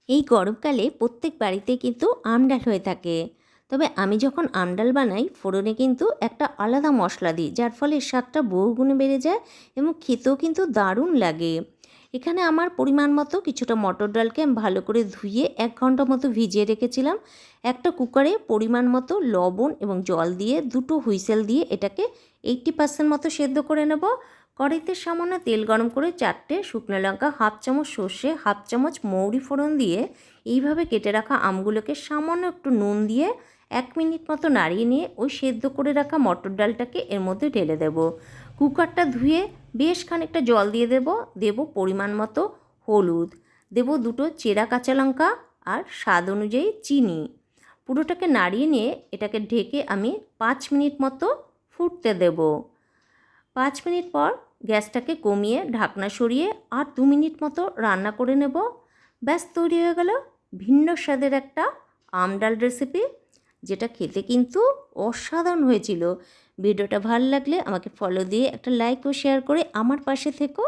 এই গরমকালে প্রত্যেক বাড়িতে কিন্তু আম ডাল হয়ে থাকে। তবে আমি যখন আম ডাল বানাই ফোড়নে কিন্তু একটা আলাদা মশলা দিই, যার ফলে এর স্বাদটা বহুগুণে বেড়ে যায় এবং খেতেও কিন্তু দারুণ লাগে। এখানে আমার পরিমাণ মতো কিছুটা মটর ডালকে আমি ভালো করে ধুয়ে 1 ঘন্টা মতো ভিজিয়ে রেখেছিলাম। একটা কুকারে পরিমাণ মতো লবণ এবং জল দিয়ে 2টো হুইসেল দিয়ে এটাকে 80% মতো সেদ্ধ করে নেব। কড়াইতে সামান্য তেল গরম করে 4টে শুকনো লঙ্কা, হাফ চামচ সর্ষে, হাফ চামচ মৌরি ফোড়ন দিয়ে এইভাবে কেটে রাখা আমগুলোকে সামান্য একটু নুন দিয়ে 1 মিনিট মতো নাড়িয়ে নিয়ে ওই সেদ্ধ করে রাখা মটর ডালটাকে এর মধ্যে ঢেলে দেব। কুকারটা ধুয়ে বেশ খানিকটা জল দিয়ে দেব পরিমাণ মতো হলুদ, দেব 2টো চেরা কাঁচা লঙ্কা আর স্বাদ অনুযায়ী চিনি। পুরোটাকে নাড়িয়ে নিয়ে এটাকে ঢেকে আমি 5 মিনিট মতো ফুটতে দেব। 5 মিনিট পর গ্যাসটাকে কমিয়ে ঢাকনা সরিয়ে আর 2 মিনিট মতো রান্না করে নেব। ব্যাস তৈরি হয়ে গেল ভিন্ন স্বাদের একটা আম ডাল রেসিপি, যেটা খেতে কিন্তু অসাধারণ হয়েছিল। ভিডিওটা ভালো লাগলে আমাকে ফলো দিয়ে একটা লাইক ও শেয়ার করে আমার পাশে থেকো।